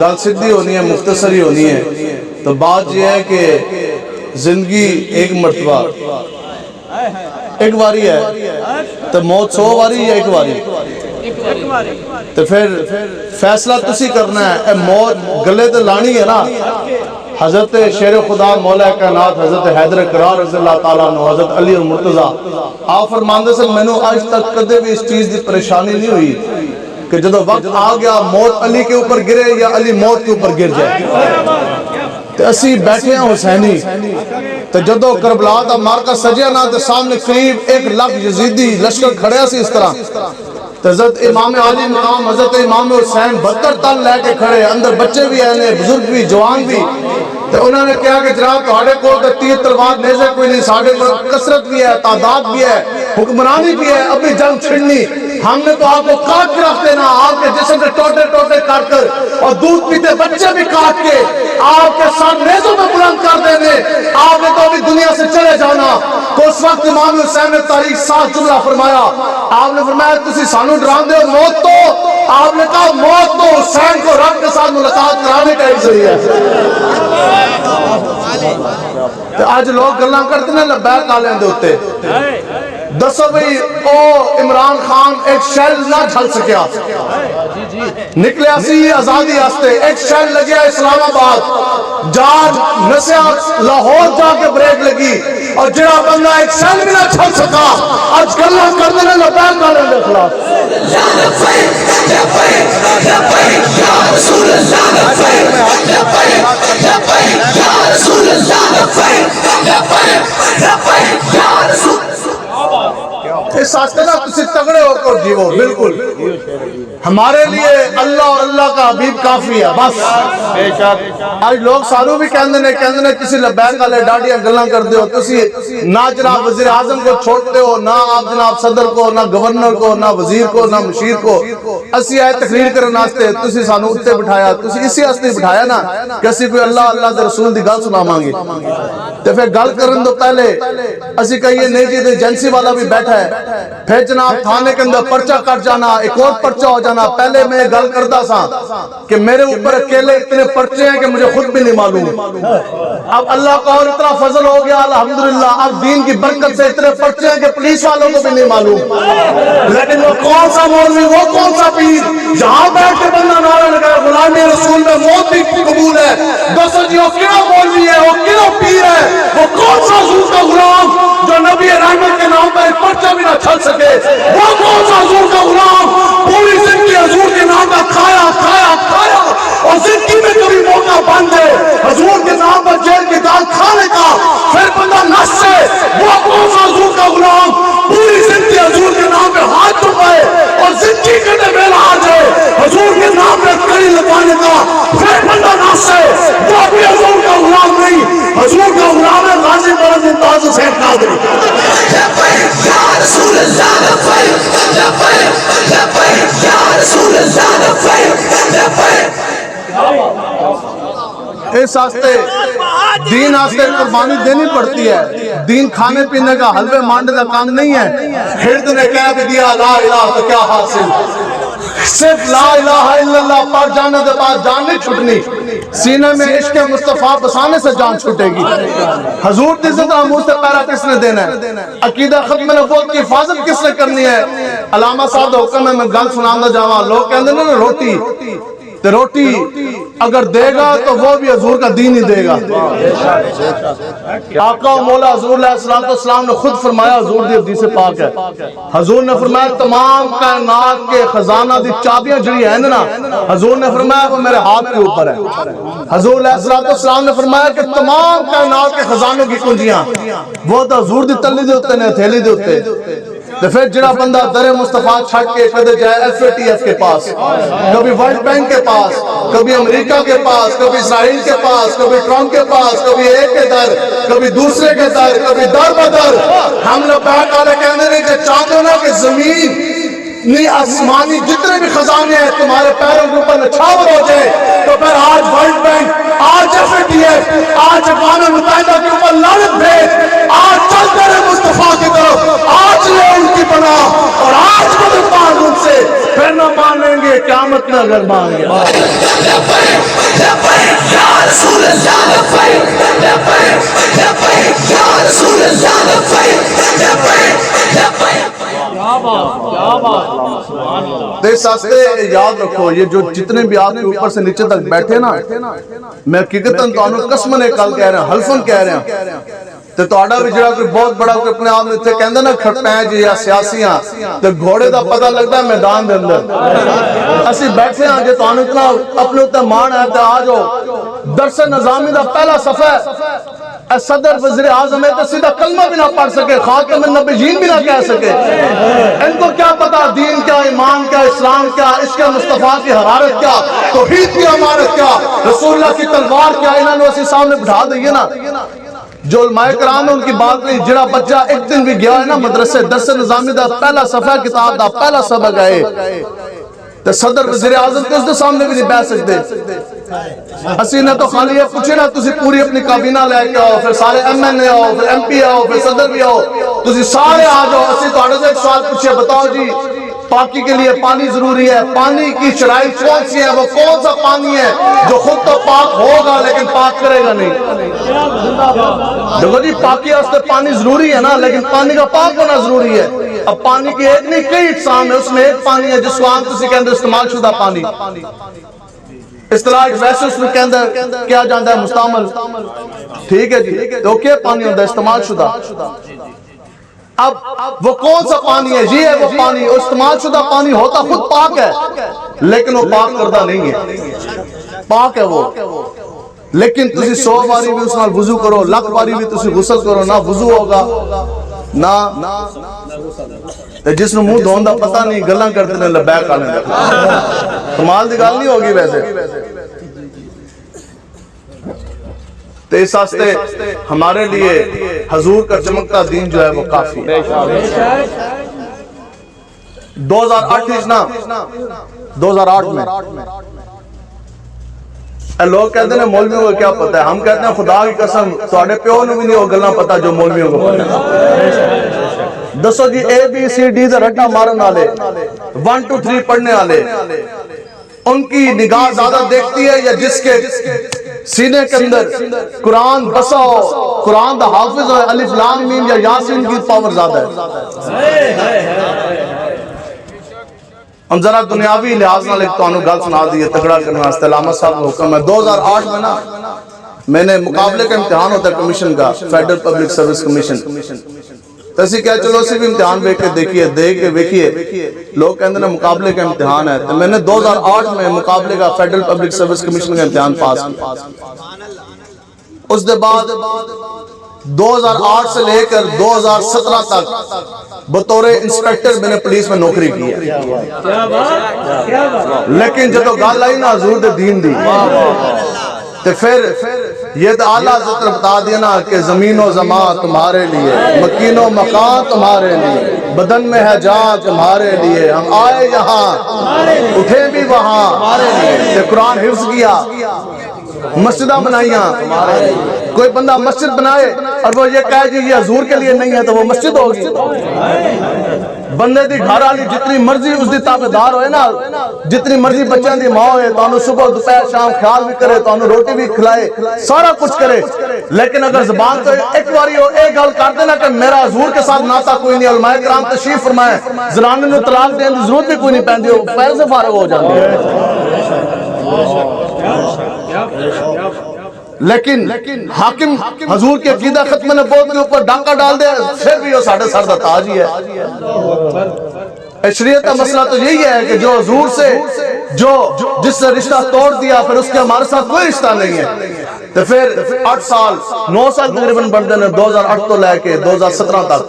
گل سیدھی ہونی ہے، مختصری ہونی ہے. تو بات یہ ہے کہ زندگی ایک مرتبہ ایک باری ہے، تو موت 100 باری یا ایک باری؟ تو پھر فیصلہ تسی کرنا ہے. اے موت گلے تے لانی ہے نا. حضرت شیر خدا مولا کائنات حضرت حیدر کرار رضی اللہ تعالیٰ عنہ، حضرت علی المرتضیٰ آپ فرماندے سے میں نے آج تک کدے بھی اس چیز دی پریشانی نہیں ہوئی کہ جدو وقت آ گیا موت علی کے اوپر گرے یا علی موت کے اوپر گر جائے. تو اسی بیٹھے ہیں حسینی، تو جدو کربلا دا مارکا سجیا نا تو سامنے قریب 1 لاکھ یزیدی لشکر کھڑیا سی اس طرح. تو حضرت امام علی مقام حضرت امام حسین 72 تن لے کے کھڑے، اندر بچے بھی ہیں، بزرگ بھی، جوان بھی. تو انہوں نے کہا کہ جناب تہاڈے کول تے تیر تلوار نیزے کوئی نہیں، ساڈے کول کثرت بھی ہے، تعداد بھی ہے، حکمرانی بھی ہے، ابھی جنگ چھڑنی. ہم نے تو آپ کو کاٹ کے رکھ دینا، آپ کے جسم کے ٹوٹے ٹوٹے کاٹ کر اور دودھ پیتے بچے بھی کاٹ کے آپ کے ساتھ نیزوں میں بلند کر دینے. آپ نے تو ابھی دنیا سے چلے جانا. تو اس وقت امام حسین نے تاریخ 7 جملہ فرمایا. آپ نے فرمایا تسی سانو ڈران دے ہو موت تو، آپ نے کہا موت تو حسین کو رب کے ساتھ ملاقات کرانے کا ایک ذریعہ ہے. آج لوگ گلاں کرتے ہیں لبیک آلیاں دے ہوتے. دسو بھئی او عمران خان ایک شیل نہ جھل سکیا، نکلیا سی آزادی آستے، ایک شیل لگیا اسلام آباد، جاج نسیا لاہور جا کے بریک لگی، اور جڑا بندہ ایک شیل بھی نہ جھل سکا آج گلاں کرتے ہیں لبیک آلیاں دے خلاف. اس آستے نا کسی تگڑے ہو کر جیو. بالکل ہمارے لیے اللہ اور اللہ کا حبیب کافی ہے بس. آج لوگ ساروں بھی کہندے نے کسی لبیک والے ڈاڈیاں گلاں کر دے ہو، تسی نہ جناب وزیر اعظم کو چھوڑتے ہو، نہ آپ جناب صدر کو، نہ گورنر کو، نہ وزیر کو، نہ مشیر کو. اسی آئے تقریر کرن واسطے تسی سانو اتے بٹھایا، تسی اسی واسطے بٹھایا نا کہ اسی کوئی اللہ دے رسول دی گل سناواں گے. تے پھر گل کرن تو پہلے اسی کہیے نہیں جی ایجنسی والا بھی بیٹھا ہے، پھر جناب تھانے کے اندر پرچہ کٹ جانا، ایک اور پرچہ ہو جانا. پہلے میں گل کرتا سا کہ میرے اوپر اکیلے اتنے پرچے ہیں کہ مجھے خود بھی نہیں معلوم. اب اللہ کا اور اتنا فضل ہو گیا الحمدللہ، اب دین کی برکت سے اتنے پرچے ہیں کہ پولیس والوں کو بھی نہیں معلوم. لیکن وہ کون سا مولوی، وہ کون سا پیر جہاں بیٹھ کے بندہ نعرہ لگا غلامی رسول میں موت بھی قبول ہے. دوستو جی وہ کیوں مولوی ہے، وہ کیوں پیر ہے، وہ کون سا حضور کا غلام جو نبی رحمت کے نام پر ایک پرچہ بھی نہ چھل سکے، وہ کون سا حضور کا غلام پوری زندگی حضور کے نام پر کھایا کھایا کھایا اور زندگی میں کبھی موقع بن جائے حضور کے نام پر جیل کی دال کھانے کا پھر بندہ نس سے، وہ کون سا حضور کا غلام پوری زندگی حضور کے نام پہ ہاتھ چکائے اور زندگی کرنے ویلا آ جائے حضور کے نام پہ کڑی لگانے کا پھر بندہ نس سے، وہ بھی حضور کا غلام نہیں. حضور کا غلام ہے غازی مرد ممتاز حسین قادری. اس آستے دین آستے قربانی دینی پڑتی ہے. دین کھانے پینے کا حلوے مانڈے کا کام نہیں ہے. ہرد نے کہہ بھی دیا لا الہ تو کیا حاصل، صرف لا الہ الا اللہ پر جانے کے بعد جان نہیں چھٹنی. سینے میں عشق مصطفیٰ بسانے سے جان چھوٹے گی. حضور کی عزت آموز سے پیرا کس نے دینا ہے، عقیدہ ختم نبوت کی حفاظت کس نے کرنی ہے. علامہ صاحب حکم ہے میں گل سنانا جاواں. لوگ کہندے نا روٹی تو روٹی اگر دے گا تو وہ بھی حضور کا دین ہی دے گا. آقا و مولا حضور علیہ السلام نے خود فرمایا، حضور دی حدیث پاک ہے، حضور نے فرمایا تمام کائنات کے خزانہ دی چابیاں جڑی ہیں نا، حضور نے فرمایا وہ میرے ہاتھ کے اوپر ہے. حضور علیہ السلام نے فرمایا کہ تمام کائنات کے خزانوں کی کنجیاں وہ تو حضور دی تلی دے ہوتے ہیں، تھیلی دے ہوتے. تو پھر جڑا بندہ در مصطفیٰ چھٹ کے کدے جائے FATF کے پاس، کبھی ورلڈ بینک کے پاس، کبھی امریکہ کے پاس، کبھی اسرائیل کے پاس، کبھی ٹرمپ کے پاس، کبھی ایک کے در، کبھی دوسرے کے در، کبھی در بدر. ہم لوگ بیٹھ والے کہنے نہیں کہ چاہتے نا کہ زمین نہیں آسمانی جتنے بھی خزانے ہیں تمہارے پیروں کے اوپر نچھاور ہو جائے. تو پھر آج ورلڈ بینک، آج FATF، آج اقوام متحدہ کے اوپر لعنت بھیج، آج چل کر مصطفیٰ کی طرف، آج لے ان کی پناہ اور آج مدد مانگ ان سے. پھر نہ مانیں گے قیامت میں اگر مان گیا. اس واسطے یاد رکھو یہ جو جتنے بھی آپ کے اوپر سے نیچے تک بیٹھے نا میں حقیقتاً تو انہوں قسمن کل کہہ رہے ہیں حلفن کہہ رہے ہیں تے تہاڈا بھی جڑا کوئی بہت بڑا کوئی اپنے آپ میں تے کہندا نا کھٹپیں جی یا سیاسیاں تے گھوڑے دا پتہ لگدا ہے میدان دے اندر. اسی بیٹھے ہاں جے تانوں اتنا اپنے اوتے مان ہے تے آ جاؤ درس نظامی دا پہلا صفحہ صدر وزیر اعظم ہے تو سیدھا کلمہ بھی نہ پڑھ سکے خاتم النبیین بھی نہ کہہ سکے. ان کو کیا پتا دین کیا ایمان کیا اسلام کیا عشق مصطفیٰ کی حرارت کیا توحید کی امانت کیا رسول اللہ کی تلوار کیا. انہوں نے اسی سامنے بٹھا دئیے نا جو علماء کرام نے ان کی بات نہیں. جڑا بچہ ایک دن بھی گیا ہے نا مدرسے درس نظامی دا پہلا صفحہ کتاب دا پہلا سبق ہے تو صدر وزیر اعظم کے اس دے سامنے بھی نہیں بیٹھ سکتے. اسی نے تو خالی یہ پوچھے نا تسی پوری اپنی کابینہ لے کے آؤ پھر سارے ایم این اے آؤ پھر ایم پی آؤ پھر صدر بھی آؤ تسی سارے آ جاؤ. اسی تو آڑے سے ایک سوال پوچھے بتاؤ جی پاکی کے لیے پانی ضروری ہے. پانی کی شرائط کون سی ہے وہ کون سا پانی ہے جو خود تو پاک ہوگا لیکن پاک کرے گا نہیں. دیکھو جی پاکی واسطے پانی ضروری ہے نا لیکن پانی کا پاک ہونا ضروری ہے. اب پانی کی ایک نہیں کئی اقسام ہے اس میں ایک پانی ہے جس کو عام کسی کے اندر استعمال شدہ پانی اصطلاح ویسے اس میں کے اندر کیا جاتا ہے مستعمل ٹھیک ہے جی تو کیا پانی ہوتا ہے استعمال شدہ. اب وہ کون سا پانی ہے یہ ہے وہ پانی استعمال شدہ پانی ہوتا خود پاک ہے لیکن وہ پاک کردہ نہیں ہے پاک ہے وہ لیکن تسی 100 باری بھی اس نال وضو کرو لاکھ باری بھی تسی غسل کرو نہ وضو ہوگا نہ جس نے منہ دھون دا پتہ نہیں گلاں کرتے نے لبیک آنے کمال دی گل نہیں ہوگی ویسے. تو اس واسطے ہمارے لیے حضور کا چمکتا دین جو ہے وہ کافی ہے. 2008 نا 2008 میں لوگ کہتے ہیں مولویوں کو کیا پتہ ہے. ہم کہتے ہیں خدا کی قسم تواڈے پیو نوں بھی نہیں وہ گلاں پتہ جو مولویوں کو پتہ ہے. دسو جی اے بی سی ڈی دا رٹا مارن والے 1 2 3 پڑھنے والے ان کی نگاہ زیادہ دیکھتی ہے یا جس کے سینے کے اندر قرآن بسا ہو قرآن دا حافظ ہو الف لام میم یا یاسین کی پاور زیادہ ہے. ہم ذرا دنیاوی لحاظ نہ ایک تو گل سنا دی ہے تگڑا کرنے واسطے علامہ صاحب کا حکم ہے. 2008 میں نا میں نے مقابلے کا امتحان ہوتا ہے کمیشن کا فیڈرل پبلک سروس کمیشن تو اسی کہا چلو اسی بھی امتحان دیکھ کے دیکھیے لوگ کہتے ہیں مقابلے کا امتحان ہے تو میں نے 2008 میں مقابلے کا فیڈرل پبلک سروس کمیشن کا امتحان پاس کیا. اس دے بعد 2008 سے لے کر 2017 تک بطور انسپیکٹر میں نے پولیس میں نوکری کی ہے لیکن جب گل آئی نا حضور دے دین دی تو پھر یہ تو اعلیٰ حضرت نے بتا دیا نا کہ زمین و زمان تمہارے لیے مکین و مکان تمہارے لیے بدن میں ہے جان تمہارے لیے ہم آئے یہاں اٹھے بھی وہاں کہ قرآن حفظ کیا مسجدہ بنائیاں. کوئی بندہ مسجد بنائے اور وہ یہ کہے جی یہ حضور کے لیے نہیں ہے تو وہ مسجد ہوگی. بندے دی گھر والی جتنی مرضی اس دی تابعدار ہوئے نا جتنی مرضی بچوں دی ماں ہوئے تو انہوں صبح دوپہر شام خیال بھی کرے تو انہوں روٹی بھی کھلائے سارا کچھ کرے لیکن اگر زبان تو ایک باری ہو ایک گل کر دینا کہ میرا حضور کے ساتھ ناتا کوئی نہیں. علماء کرام تشریف فرمائے زنانے نو طلاق دین دی ضرورت بھی کوئی نہیں پہندی ہو پیر سے فارغ ہو جاتی ہے. لیکن حاکم حضور کے عقیدہ ختم نبوت کے اوپر ڈانکا ڈال دے پھر بھی وہ ساڑھے سر دا تاج ہی ہے. شریعت کا مسئلہ تو یہی ہے کہ جو حضور سے جس سے رشتہ توڑ دیا پھر اس کے ہمارے ساتھ کوئی رشتہ نہیں ہے. تو پھر 8 سال 9 سال تقریباً بڑھ دینے 2008 تو لے کے 2017 تک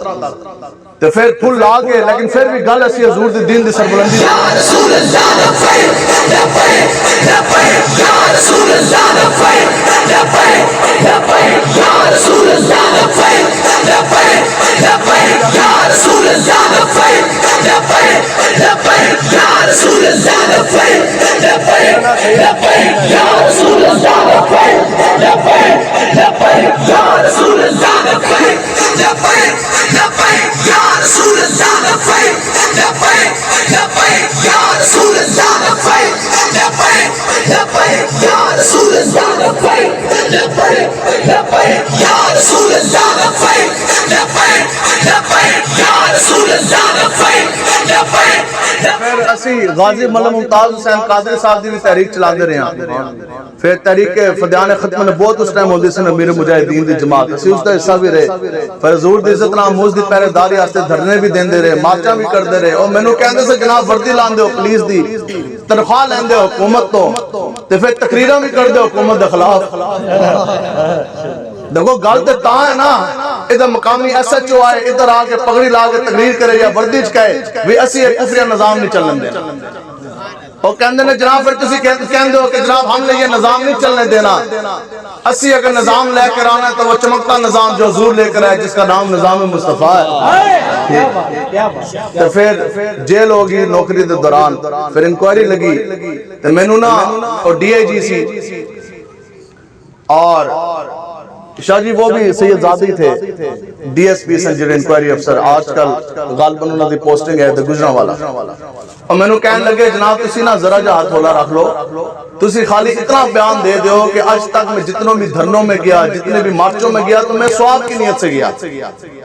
تو پھر پھول لا کے لیکن پھر بھی گل ایسی حضور دی دین دی سربلندی یا رسول اللہ لبیک لبیک لبیک یا رسول اللہ لبیک لبیک لبیک یا رسول اللہ لبیک لبیک لبیک یا رسول اللہ لبیک لبیک لبیک یا رسول اللہ لبیک لبیک لبیک یا رسول اللہ لبیک لبیک لبیک یا رسول اللہ لبیک لبیک لبیک یا رسول اللہ لبیک لبیک لبیک یا رسول اللہ لبیک غازی ملم ممتاز حسین قادری صاحب دی بھی تحریک چلا دے رہے ہیں. پھر تحریک فدیان ختم نبوت اس ٹائم ہوندی سی امیر مجاہدین دی جماعت اسی اس دا حصہ بھی رہے. پھر حضور دی عزت نام موز دی پہرے داری واسطے دھرنے بھی دیندے رہے, مارچاں بھی کردے رہے. اور مینوں کہندے سے جناب وردی لاندے ہو پولیس دی, تنخواہ لیندے ہو حکومت تو, تے پھر تقریراں بھی کردے ہو حکومت دے خلاف. دیکھو گل تے تاں ہے نا, ادھر مقامی ایس ایچ او آئے ادھر آ کے پگڑی لا کے تقریر کرے یا وردی چ کہے بھی اسی ایک کفریہ نظام نہیں چلن دے. اور کہندے نے جناب پھر تسی کہندے ہو کہ جناب ہم نے یہ نظام نہیں چلنے دینا, اسی اگر نظام لے کر آنا ہے تو وہ چمکتا نظام جو حضور لے کر آئے جس کا نام نظام مصطفیٰ ہے. تو پھر جیل ہوگی نوکری دے دوران, پھر انکوائری لگی تو میں نا اور ڈی آئی جی سی اور شاہ جی وہ بھی سید زادی تھے D S P Sanjar inquiry افسر, آج کل غالباً انہوں نے پوسٹنگ ہے گجراں والا. اور میں نے کہنے لگے جناب تسی نا ذرا جا ہاتھ ہولا رکھ لو, تسی خالی اتنا بیان دے دیو کہ آج تک میں جتنوں بھی دھرنوں میں گیا جتنے بھی مارچوں میں گیا تو میں ثواب کی نیت سے گیا.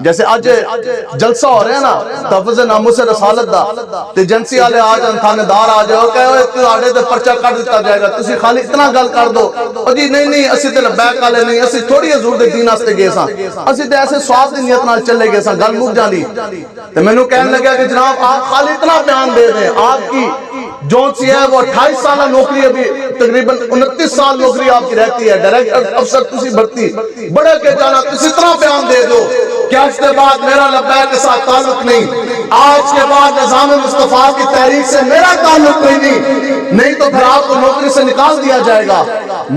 جیسے آج جلسہ ہو رہے ہیں نا تحفظ ناموس رسالت دا, تے ایجنسی والے آ جان تھانے دار آ جاؤ کہ اوے آڑے تے پرچہ کٹ دیتا جائے گا, تسی خالی اتنا گل کر دو او جی نہیں اسی تے لبیک والے نہیں, اسی تھوڑی حضور دے دین واسطے گئے ساں, اسی تے ایسے ثواب دی نیت نال چلے گئے ساں, گل مک جاندی. تے مینوں کہنے لگا کہ جناب آپ خالی اتنا بیان دے دیں, آپ کی جون سی ہے وہ 28 سالہ نوکری, ابھی تقریباً 29 سال نوکری آپ کی رہتی ہے, ڈائریکٹر افسر تسی بھرتی بڑے کے جانا, تسی اتنا بیان دے دو کہ آج کے بعد میرا لبیک کے ساتھ تعلق نہیں, آج کے بعد نظام مصطفیٰ کی تحریک سے میرا تعلق نہیں تو پھر آپ کو نوکری سے نکال دیا جائے گا.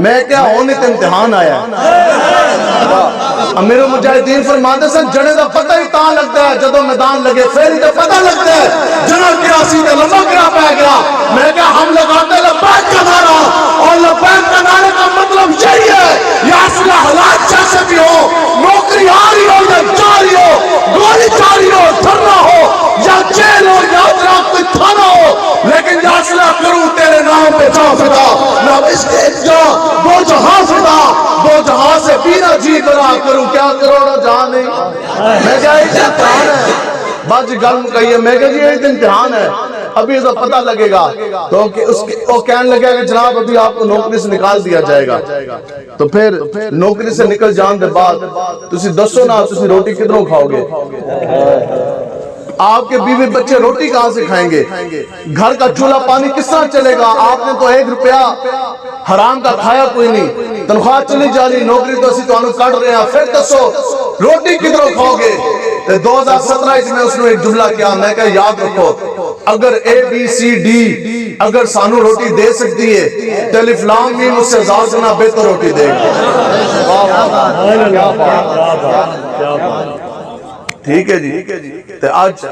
میں کیا ہونے تے امتحان آیا. امیر مجاہدین فرماندے سن جڑے دا پتہ ہی تاں لگتا ہے جدوں میدان لگے, پھر ہی پتہ لگتا ہے جنا کراسی تے لمبا کرا پہ گیا. میں کہا ہم لگاتے لبیک کا نعرہ, اور لبیک کا نعرے کا مطلب یہی ہے یا اصلہ حالات جیسے بھی ہو, نوکری آ رہی ہو یا جا رہی ہو, گولی جا رہی ہو, دھرنا ہو یا جیل ہو یا ادراک کوئی تھانا ہو, لیکن یا اصلہ کروں تیرے نام پہ جا فدا, نہ اس کے جا دو جہاں فدا, دو جہاں سے بینا جی برا کروں, کیا کروڑا جہاں نہیں. میں کہا ایک امتحان ہے, بات جی گل مکئی ہے, میں کہا جی ایک امتحان ہے, ابھی اسے پتہ لگے گا. تو وہ کہنے لگے کہ جناب ابھی آپ کو نوکری سے نکال دیا جائے گا. تو پھر نوکری سے نکل جان دے بعد تسی دسو نا تسی روٹی کدھروں کھاؤ گے, آپ کے بیوی بچے روٹی کہاں سے کھائیں گے, گھر کا چولہا پانی کس طرح چلے گا. آپ نے تو 1 روپیہ حرام کا کھایا کوئی نہیں, تنخواہ چلی جا رہی, نوکری تو اسی تو انہوں کٹ رہے ہیں, پھر دسو روٹی کدھروں کھاؤ گے. 2017 میں اس نے ایک جملہ کیا, میں کہا یاد رکھو اگر اے بی سی ڈی اگر سانو روٹی دے سکتی ہے تو الف لام میم اس سے زیادہ گنا بہتر روٹی دے گی. ٹھیک ہے جی. تے آج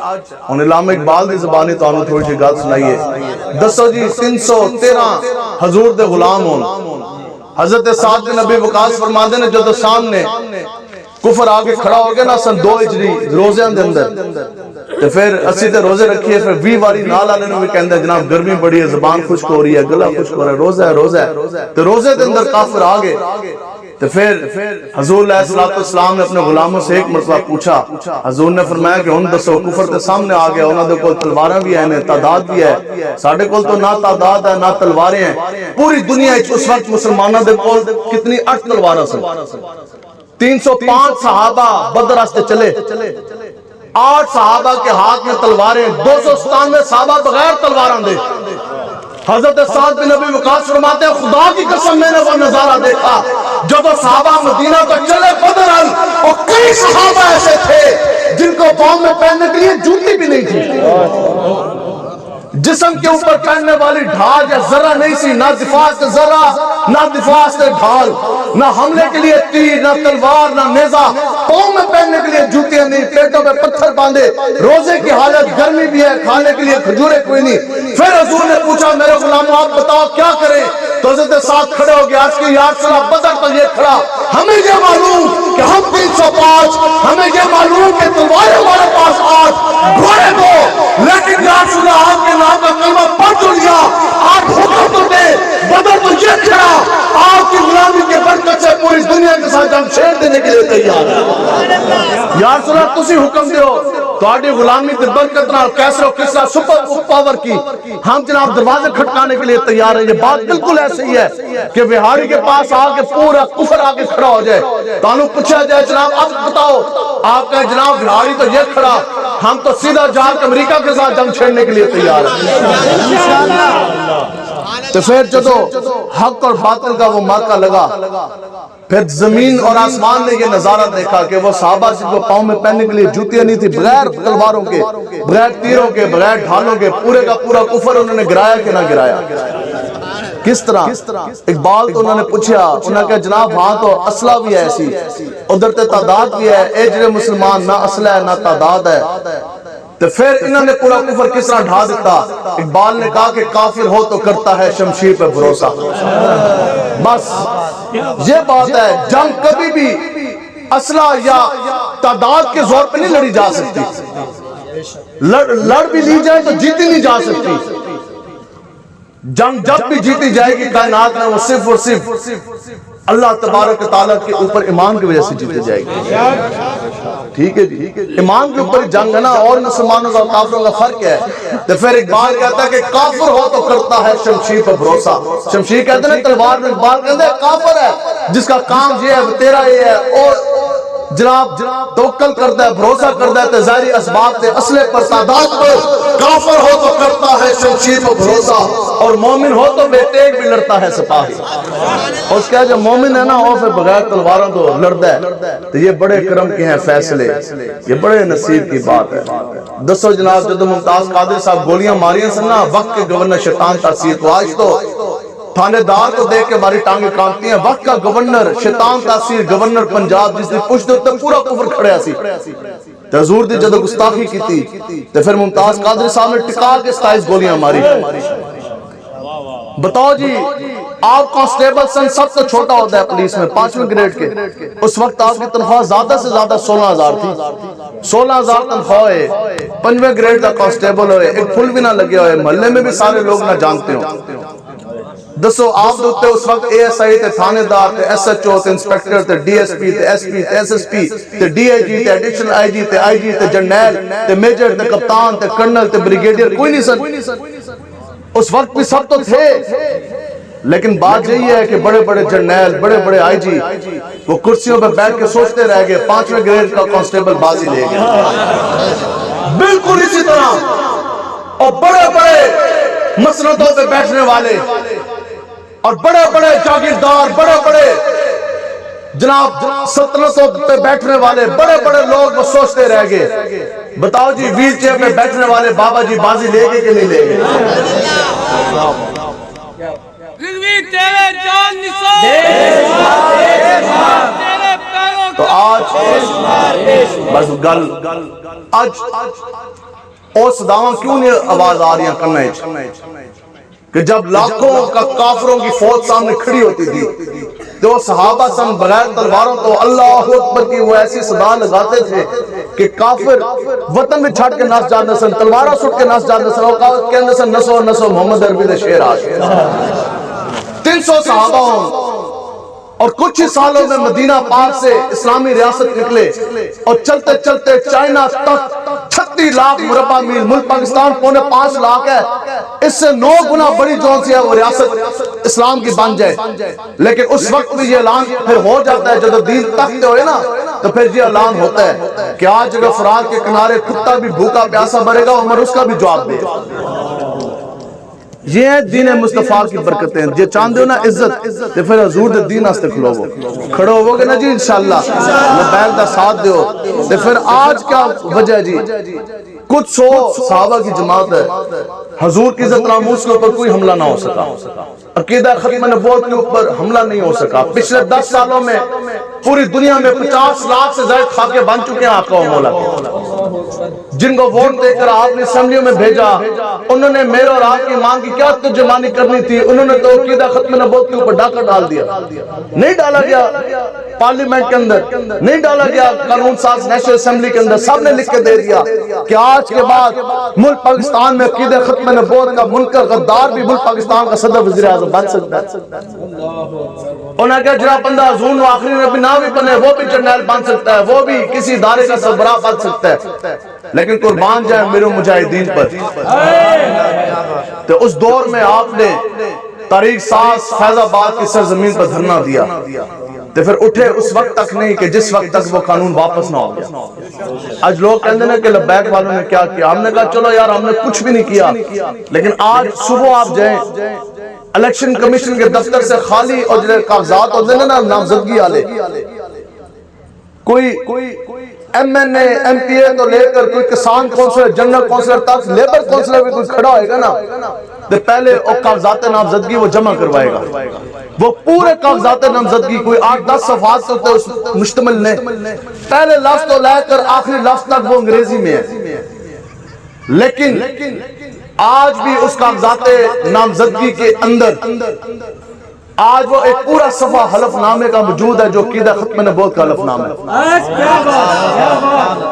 ان علامہ اقبال دی زبانی تو انہوں تھوڑی سی گل سنائیے. دسو جی 313 حضور دے غلام ہون, حضرت سعد بن نبی وقاص فرماندے نے جدو سامنے کفر آگے کھڑا ہو گیا نا سن 2 ہجری روزے دے اندر, تو پھر اسی تے روزے رکھیے, پھر 20 واری نال آنے نے بھی کہندے جناب گرمی بڑی ہے, زبان خشک ہو رہی ہے, گلا خشک ہو رہا ہے, روزہ ہے. تو روزے دے اندر کافر آگے, تو پھر حضور علیہ السلام نے اپنے غلاموں سے ایک مرتبہ پوچھا, حضور نے فرمایا کہ ان دسو کفر تے سامنے آ گیا, انہوں نے کول تلواراں بھی ہیں, تعداد بھی ہے, ساڑھے کول تو نہ تعداد ہے نہ تلواریں ہیں. پوری دنیا اس وقت مسلمانوں دے کول کتنی 8 تلواراں سن, 305 صحابہ بدر راستے چلے, 8 صحابہ کے ہاتھ میں تلواریں, 297 صحابہ بغیر تلواراں دے. حضرت سعد بن نبی وقاص فرماتے ہیں خدا کی قسم میں نے وہ نظارہ دیکھا جب وہ صحابہ مدینہ کو چلے بدر, اور کئی صحابہ ایسے تھے جن کو پاؤں میں پہننے کے لیے جوتی بھی نہیں تھی, جسم کے اوپر پہننے والی ڈھال یا ذرہ نہیں سی, نہ دفاع سے ذرہ نہ دفاع سے ڈھال, نہ حملے کے لیے تیر نہ تلوار نہ نیزہ, پاؤں میں پہننے کے لیے جوتیاں نہیں, پیٹوں پہ پتھر باندھے, روزے کی حالت, گرمی بھی ہے, کھانے کے لیے کھجوریں کوئی نہیں. پھر حضور نے پوچھا میرے غلاموں آپ بتاؤ کیا کریں, تو حضرت ساتھ کھڑے ہو گیا, آج کی یا رسول اللہ بدر تو یہ کھڑا, ہمیں یہ معلوم کہ ہم 305, ہمیں یہ معلوم کہ تلواریں ہمارے پاس 8 گھوڑے دو, لیکن یا رسول اللہ آپ کے نام کا کلمہ پڑھ تو لیا, آپ حکم تو دے, بدر تو یہ کھڑا, آپ کی غلامی کے برکت سے پوری دنیا کے ساتھ ہم شیر دینے کے لیے تیار ہیں. یا رسول اللہ تسی حکم دیو تہاڈی غلامی تے برکت نال کیسرو کسرا سپر پاور کی ہم جناب دروازے کھٹکانے کے لیے تیار ہیں. یہ بات بالکل ایسے ہی ہے کہ وہاڑی کے پاس آ کے پورا کفر آ کے کھڑا ہو جائے, تانوں پوچھا جائے جناب اب بتاؤ, آپ کہیں جناب وہاڑی تو یہ کھڑا, ہم تو سیدھا جا کے امریکہ کے ساتھ جنگ چھیڑنے کے لیے تیار ہیں. تو پھر جدو حق اور باطل کا وہ مارکا لگا, پھر زمین اور آسمان نے یہ نظارہ دیکھا کہ وہ صحابہ جن کو پاؤں میں پہننے کے لیے جوتیاں نہیں تھی, بغیر تلواروں کے, بغیر تیروں کے, بغیر ڈھالوں کے, پورے کا پورا کفر انہوں نے گرایا کہ نہ گرایا. کس طرح؟ اقبال تو انہوں نے پوچھا, انہوں نے کہا جناب وہاں تو اسلحہ بھی ہے ایسی, ادھر تے تعداد بھی ہے, اے جڑے مسلمان نہ اسلحہ ہے نہ تعداد ہے. تو پھر انہوں نے پورا کفر کس طرح ڈھا دیتا. اقبال نے کہا کہ کافر ہو تو کرتا ہے شمشیر پہ بھروسہ. بس یہ بات ہے, جنگ کبھی بھی اسلحہ یا تعداد کے زور پہ نہیں لڑی جا سکتی, لڑ بھی لی جائے تو جیتی نہیں جا سکتی. جنگ جب بھی جیتی جائے گی کائنات میں وہ صرف اور صرف اللہ تبارک و تعالیٰ کے اوپر ایمان کی وجہ سے جیتے جائے گی. ٹھیک ہے جی, ایمان کے اوپر جنگ ہے نا, اور مسلمانوں کا کافروں کا فرق ہے. تو پھر اقبال کہتا ہے کہ کافر ہو تو کرتا ہے شمشیر پر بھروسہ. شمشیر کہتے ہیں تلوار میں, اقبال کہتے ہیں کافر ہے جس کا کام یہ ہے وہ تیرا یہ ہے, اور جناب توکل کرتا ہے, بھروسہ کرتا ہے ظاہری اسباب سے, اسلحے پر, تعداد پر. کافر ہو تو کرتا ہے شمشیر پر بھروسہ, اور مومن ہو تو بے ٹیک بھی لڑتا ہے سپاہی. اور اس کا جو مومن ہے نا وہ پھر بغیر تلواروں تو لڑتا ہے. تو یہ بڑے کرم کے ہیں فیصلے, یہ بڑے نصیب کی بات ہے. دسو جناب جدو ممتاز قادری صاحب گولیاں ماریاں سن نا وقت کے گورنر شیطان تاثیر کو, آج تو تھانے دار کو دیکھ کے ہماری ٹانگیں کانپتی ہیں. وقت کا گورنر شیطان تاثیر گورنر پنجاب جس نے پشت ہوتے پورا کفر کھڑیا سی. تو حضور دی جدو گستاخی کی تھی تو پھر ممتاز قادری صاحب نے ٹکا کے 27 گولیاں ماری. بتاؤ جی, آپ کانسٹیبل سن, سب سے چھوٹا ہوتا ہے پولیس میں 5ویں گریڈ کے. اس وقت آپ کی تنخواہ زیادہ سے زیادہ 16,000 تھی. 16,000 تنخواہ ہے, 5ویں گریڈ کا کانسٹیبل ہوئے, ایک پھول بھی نہ لگے ہوئے, محلے میں بھی سارے لوگ نہ جانتے ہوں. دسو آپ دوتے اس وقت اے ایس آئی تے, تھانے دار تے, ایس ایچ او تے, انسپیکٹر تے, ڈی ایس پی تے, ایس پی تے, ایس ایس پی تے, ڈی آئی جی تے, ایڈیشنل آئی جی تے, آئی جی تے, جرنیل تے, میجر تے, کپتان تے, کرنل تے, بریگیڈیئر, کوئی نہیں سن. اس وقت بھی سب تو تھے, لیکن بات یہی ہے کہ بڑے بڑے جرنیل, بڑے بڑے آئی جی وہ کرسیوں پہ بیٹھ کے سوچتے رہ گئے, 5ویں گریڈ کا کانسٹیبل بازی لے گئے. بالکل اسی طرح, اور بڑے بڑے مسندوں پہ بیٹھنے والے اور بڑے بڑے جاگیردار, بڑے بڑے جناب سلطنتوں پہ بیٹھنے والے بڑے بڑے لوگ وہ سوچتے رہ گئے. بتاؤ جی ویل چیئر پہ بیٹھنے والے بابا جی بازی لے گئے کہ نہیں لے گئے؟ تو آج بس گل آج اور صداواں کیوں نہیں آواز آ رہی ہیں کرنے کہ جب لاکھوں کا کافروں کی فوج سامنے کھڑی ہوتی تھی تو صحابہ سن بغیر تلواروں تو اللہ اکبر کی وہ ایسی صدا لگاتے تھے کہ کافر وطن میں چھاٹ کے ناس جاندے سن, تلوارہ سٹ کے ناس جاندے سن, اور کہندے سن نسو نسو محمد عربی دے شیر آشے. 300 صحابہ ہوں اور کچھ ہی سالوں میں مدینہ پاک سے اسلامی ریاست نکلے, اور چلتے چلتے چائنا تک 36 لاکھ مربع میل, ملک پاکستان 5.25 لاکھ ہے, اس سے 9 گنا بڑی جون سی ہے وہ ریاست اسلام کی بن جائے. لیکن اس وقت بھی یہ اعلان پھر ہو جاتا ہے جب دین تختے ہوئے نا, تو پھر یہ اعلان ہوتا ہے کہ آج اگر فرات کے کنارے کتا بھی بھوکا پیاسا مرے گا, عمر اس کا بھی جواب دے گا. یہ ہے دین مصطفیٰ کی برکتیں. یہ چاندے ہو نا عزت, تو پھر حضور دے دین آستے کھلو گو کھڑو ہو گے نا جی انشاءاللہ, لبیک دا ساتھ دیو. تو پھر آج کیا وجہ ہے جی, کچھ 100 صحابہ کی جماعت ہے, حضور کی عزت ناموس کے اوپر کوئی حملہ نہ ہو سکا, عقیدہ ختم نبوت کے اوپر حملہ نہیں ہو سکا. پچھلے 10 سالوں میں پوری دنیا میں 50 لاکھ سے زائد خاکے بن چکے ہیں آقا و مولا. جن کو ووٹ دے کر آپ نے اسمبلیوں میں بھیجا، انہوں نے میرے اور آپ کی مانگ کی کیا ترجمانی کرنی تھی؟ انہوں نے تو عقیدہ ختم نبوت کے اوپر ڈاکہ ڈال دیا، نہیں ڈالا گیا پارلیمنٹ کے اندر، نہیں ڈالا گیا قانون ساز نیشنل اسمبلی کے اندر، سب نے لکھ کے دے دیا کہ آج کے بعد ملک پاکستان میں عقیدہ ختم نبوت کا منکر غدار بھی ملک پاکستان کا صدر وزیر اعظم بن سکتا ہے۔ انہوں نے کہا جناب بندہ حضور آخری نبی نہ بھی بنے، وہ بھی جنرل بن سکتا ہے، وہ بھی کسی ادارے کا سربراہ بن سکتا ہے، لیکن قربان جائے میرے مجاہدین پر۔ تو اس دور میں آپ نے طریق ساز فیض آباد کی سرزمین پر دھرنا دیا، تو پھر اٹھے اس وقت تک نہیں کہ جس وقت تک وہ قانون واپس نہ ہو گیا۔ آج لوگ کہتے ہیں کہ لبیک والوں نے کیا کیا، ہم نے کہا چلو یار ہم نے کچھ بھی نہیں کیا، لیکن آج صبح آپ جائیں الیکشن کمیشن کے دفتر سے خالی اور جو کاغذات ہوتے ہیں نا نامزدگی والے، کوئی M N A M P A تو لے کر کوئی کسان کونسلر جنرل کونسلر تک لیبر کونسلر بھی کوئی کھڑا ہوئے گا نا، تو پہلے کاغذات نامزدگی وہ جمع کروائے گا، وہ پورے کاغذات نامزدگی کوئی 8-10 صفحات ہوتے اس مشتمل نے، پہلے لفظ تو لے کر آخری لفظ تک وہ انگریزی میں ہے، لیکن آج بھی اس کاغذات نامزدگی کے اندر آج وہ ایک پورا صفحہ حلف نامے کا موجود ہے جو عقیدہ ختم نبوت کا حلف نامہ ہے۔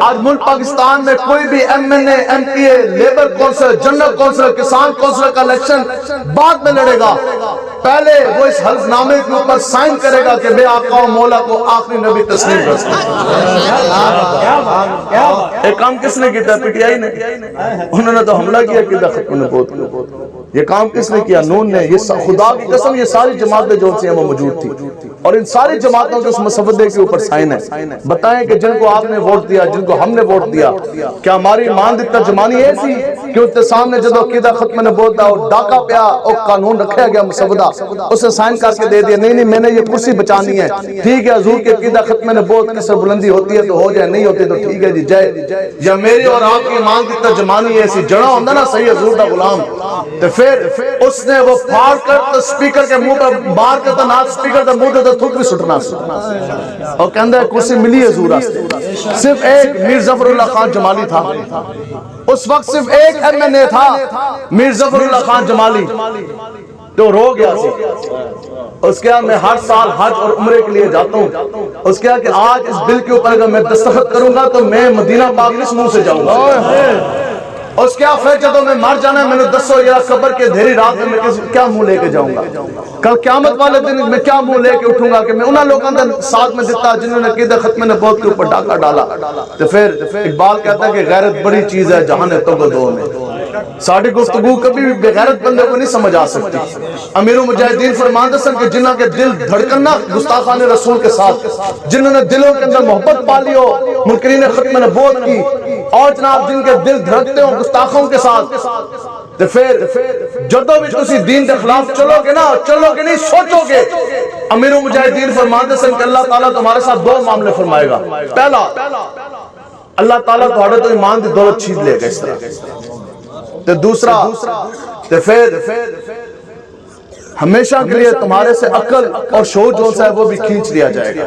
آج ملک پاکستان میں کوئی بھی M N A M P A labour councillor general councillor کسان کونسلر کا الیکشن بعد میں لڑے گا، پہلے وہ اس حلف نامے کے اوپر سائن کرے گا کہ بے آقا و مولا کو آخری نبی تسلیم رستے۔ ایک کام کس نے کیا؟ پی ٹی آئی نے، انہوں نے تو حملہ کیا عقیدہ ختم نبوت کو۔ یہ کام کس نے کیا؟ نون نے۔ یہ خدا کی قسم یہ ساری جماعتیں جو سے وہ موجود تھی، اور ان ساری جماعتوں کے اس مسودے کے اوپر سائن ہے۔ بتائیں کہ جن کو آپ نے ووٹ دیا، جن کو ہم نے ووٹ دیا، کیا ہماری مان دی ترجمانی ایسی کہ ان کے سامنے جدو عقیدہ ختم نبوت دا اور ڈاکہ پیا اور قانون رکھا گیا مسودہ، اسے سائن کر کے دے دیا، نہیں نہیں میں نے یہ کرسی بچانی ہے، ٹھیک ہے حضور کے عقیدہ ختم نبوت کی سربلندی ہوتی ہے تو ہو جائے، نہیں ہوتی تو ٹھیک ہے جی جائے، یا میری اور آپ کی مان دی ترجمانی ایسی جڑا ہوندہ نا صحیح حضور دا غلام، تو پھر اس نے وہ پھاڑ کر تو سپیکر کے منہ پر بار کے تو نات سپیکر دا منہ تو تھوک بھی سٹنا اور کہندہ ہے کرسی ملی حضور آستے۔ صرف ایک میر ظفر اللہ خان جمالی تھا، اس وقت صرف ایک ایم این اے تھا میر ظفر اللہ خان جمالی، تو رو گیا سی۔ اس کہا میں ہر سال حج اور عمرے کے لیے جاتا ہوں، اس کہا کہ آج اس بل کے اوپر اگر میں دستخط کروں گا تو میں مدینہ پاک اس منہ سے جاؤں گا۔ اس کیا پھر جدو میں مر جانا ہے میں نے دسو یا قبر کے دھیری رات میں کیا منہ لے کے جاؤں گا، کل قیامت والے دن میں کیا منہ لے کے اٹھوں گا کہ میں انہاں لوگوں کے ساتھ میں دیتا جنہوں نے عقیدہ ختم نبوت کے اوپر ڈاکہ ڈالا۔ تو پھر اقبال کہتا ہے کہ غیرت بڑی چیز ہے جہاں نے تو گدو میں، ساڑھی گفتگو کبھی بھی بغیرت بندے کو نہیں سمجھ آ سکتی۔ امیر المجاہدین فرماندہ سن کہ جنہاں کے دل دھڑکنا گستاخان رسول کے ساتھ، جنہوں نے دلوں کے اندر محبت پالی ہو منکرین ختم نبوت کی، اور جناب جن کے دل دھڑکتے ہوں گستاخوں کے ساتھ، تو پھر جدو بھی تسی دین کے خلاف چلو گے نا، چلو گے نہیں سوچو گے۔ امیر المجاہدین فرماندہ سن کہ اللہ تعالیٰ تمہارے ساتھ دو معاملے فرمائے گا، پہلا اللہ تعالیٰ تمہارے تو ایمان دی دولت چھین لے گا اس طرح، تو دوسرا تو پھر ہمیشہ کے لیے تمہارے سے عقل اور شعور جو ہے وہ بھی کھینچ لیا جائے گا۔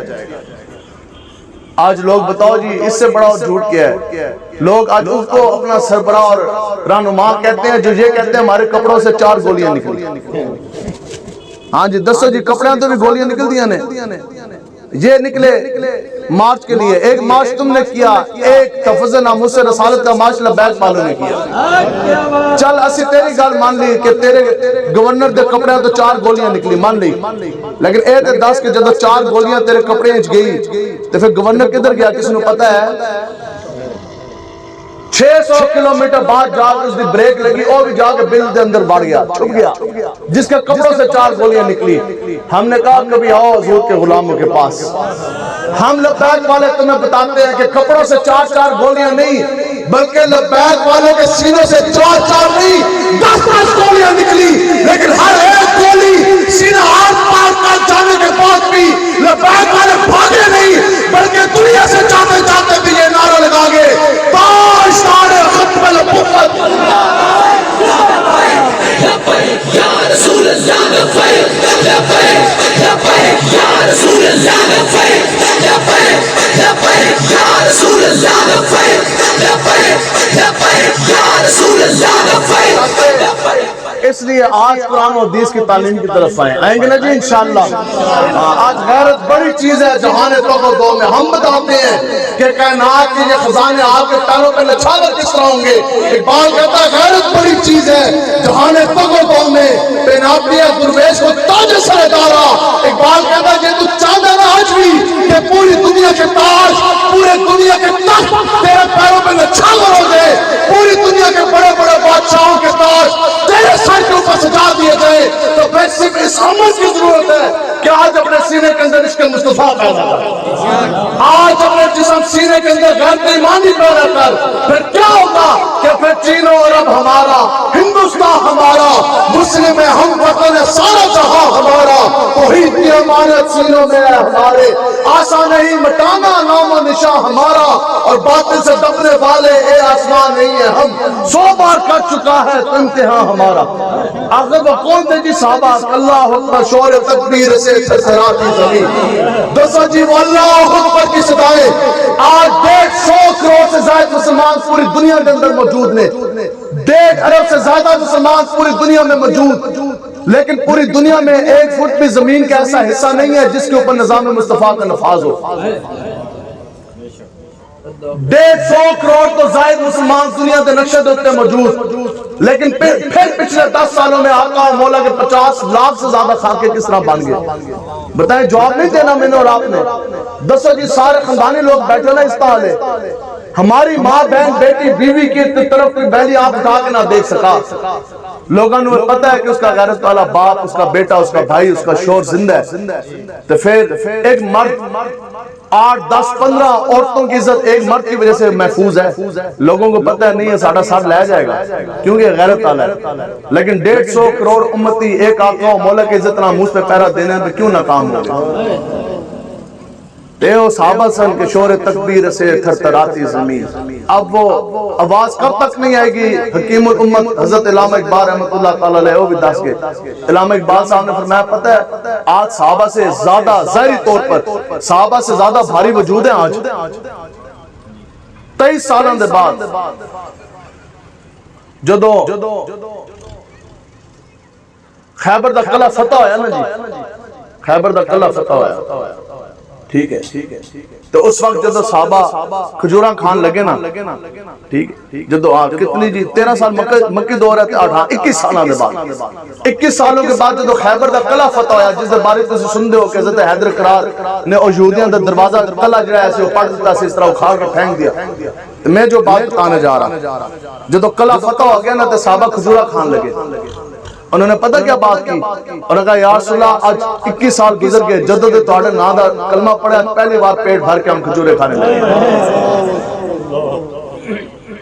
آج لوگ بتاؤ جی اس سے بڑا جھوٹ کیا ہے؟ لوگ آج اس کو اپنا سربراہ اور رہنما کہتے ہیں جو یہ کہتے ہیں ہمارے کپڑوں سے 4 گولیاں نکلی۔ ہاں جی دسو جی کپڑیاں تو بھی گولیاں نکل دیا نے، یہ نکلے مارچ کے لیے، ایک مارچ تم نے کیا، ایک تفظ ناموس رسالت کا مارچ لبیک والوں نے کیا۔ چل اسی تیری گال مان لی کہ تیرے گورنر دے کپڑے تو 4 گولیاں نکلی مان لی، لیکن اے تے 10 کے جدو 4 گولیاں تیرے کپڑے انچ گئی تو پھر گورنر کدھر گیا کسی نے پتا ہے؟ 600 کلومیٹر بعد جا کے اس دی بریک لگی اور بھی جا کے بل دے اندر بڑھ گیا، چھپ گیا، جس کے کپڑوں سے 4 گولیاں نکلی۔ ہم نے کہا کبھی آؤ حضور کے غلاموں کے پاس، ہم لبیک والے تمہیں بتاتے ہیں کہ کپڑوں سے 4 گولیاں نہیں بلکہ لبیک والوں کے سینوں سے 4 نہیں 10 گولیاں نکلی، لیکن ہر ایک گولی سینہ آر پار کر جانے کے بعد بھی لبیک والے بھاگے نہیں بلکہ دنیا سے چاہتے چاہتے بھی یہ نعرہ لگا گے تاجدار ختم نبوت یا رسول اللہ لبیک لبیک لبیک یا رسول اللہ لبیک لبیک لبیک یا رسول اللہ لبیک لبیک لیے آج قرآن و حدیث کی تعلیم کی طرف آئیں گے نا جی انشاءاللہ. آج غیرت بڑی چیز ہے جہان تک و دو میں. ہم بتاتے ہیں کہ کائنات کے یہ خزانے آپ کے پیروں پہ نچھاور کس طرح ہوں گے. اقبال کہتا ہے غیرت بڑی چیز ہے جہان تک و دو میں پہناتی ہے درویش کو تاج سر دارا. اقبال کہتا ہے کہ تو چاہتا نا آج بھی کہ پوری دنیا کے تاج پورے دنیا کے تخت تیرے پیروں پہ نچھاور ہو گئے. پوری دنیا کے بڑے بڑے بادشاہوں کے تاج تیرے سر کے اوپر سجا دیے گئے. تو پھر صرف اس عمل کی ضرورت ہے کہ آج اپنے سینے کے اندر عشق مصطفیٰ پیدا کر. آج اپنے جسم سینے کے اندر غیرت ایمانی پیدا کر. پھر کیا ہوگا کہ پھر چین و عرب ہمارا, ہندوستان ہمارا, مسلم ہم وطن سارا جہاں ہمارا. توحید کی امانت سینوں میں ہے ہمارے, آسان نہیں مٹانا نام و نشان ہمارا. اور باطل سے دبنے والے اے آسمان نہیں ہے ہم, 100 بار کر چکا ہے تو امتحان ہمارا. آخر وہ کون تھے جی صحابہ؟ اللہ اکبر شور تکبیر سے تھرتھراتی زمین. دوستو جی وہ اللہ اکبر کی صدائیں. آج 150 کروڑ سے زائد مسلمان پوری دنیا کے اندر موجود نے. 1.5 ارب سے زیادہ مسلمان پوری دنیا میں موجود, لیکن پوری دنیا میں 1 فٹ بھی زمین کا ایسا حصہ نہیں ہے جس کے اوپر نظام مصطفیٰ کا نفاذ ہو. 150 کروڑ تو زائد مسلمان دنیا کے نقشے دے موجود, لیکن پھر پچھلے 10 سالوں میں آقا و مولا کے 50 لاکھ سے زیادہ خاکے کس طرح بن گئے؟ بتائیں, جواب نہیں دینا میں نے اور آپ نے. دسو جی سارے خاندانی لوگ بیٹھے نا اس طرح. ہماری ماں بہن بیٹی بیوی کی طرف کوئی بیلی آپ اٹھا کے نہ دیکھ سکا. لوگوں نے پتا ہے کہ اس کا غیرت والا باپ, اس کا بیٹا, اس کا بھائی, اس کا شوہر زندہ ہے. تو پھر ایک مرد 8, 10, 15 عورتوں کی عزت ایک مرد کی وجہ سے محفوظ ہے. لوگوں کو پتہ ہے نہیں ہے ساڑھا سر لے جائے گا کیونکہ غیرت والا ہے. لیکن 150 کروڑ امتی ایک آقا و مولا کی عزت نہ منہ پہ پیرا دینے میں کیوں ناکام ہو گئے؟ صحابہ سن کے شور تکبیر سے تھرتھراتی زمین. اب وہ آواز کب تک نہیں آئے گی؟ حکیم الامت حضرت علامہ اقبال رحمۃ اللہ تعالیٰ علیہ وہ بھی دس کے علامہ اقبال صاحب نے فرمایا پتہ ہے آج صحابہ سے زیادہ ظاہری طور پر صحابہ سے زیادہ بھاری وجود ہیں. آج 23 سالوں کے بعد جدو خیبر دا قلعہ فتح ہویا نا جی, خیبر دا قلعہ فتح ہویا, ٹھیک ہے, تو اس وقت جدو صحابہ کھجوراں کھان لگے نا, ٹھیک ہے, جدو کتنی جی 13 سال مکی دور ہے, 21 سالوں کے بعد 21 سالوں کے بعد جدو خیبر دا قلعہ فتح ہویا جس دے بارے تسی سن دے ہو کہ حضرت حیدر کرار نے اور یہودیاں دا دروازہ قلعہ جڑا ہے وہ پڑھ دیتا سے اس طرح اکھاڑ کر پھینک دیا. میں جو بات بتانے جا رہا, جدو قلعہ فتح ہو گیا نا تو صحابہ کھجورا کھان لگے. انہوں نے پتہ کیا بات کی؟ انہوں نے کہا یا رسول اللہ آج 21 سال گزر گئے جدو دے توڑے نا دا کلمہ پڑھے پہلی بار پیٹ بھر کے ہم کھجورے کھانے لگے.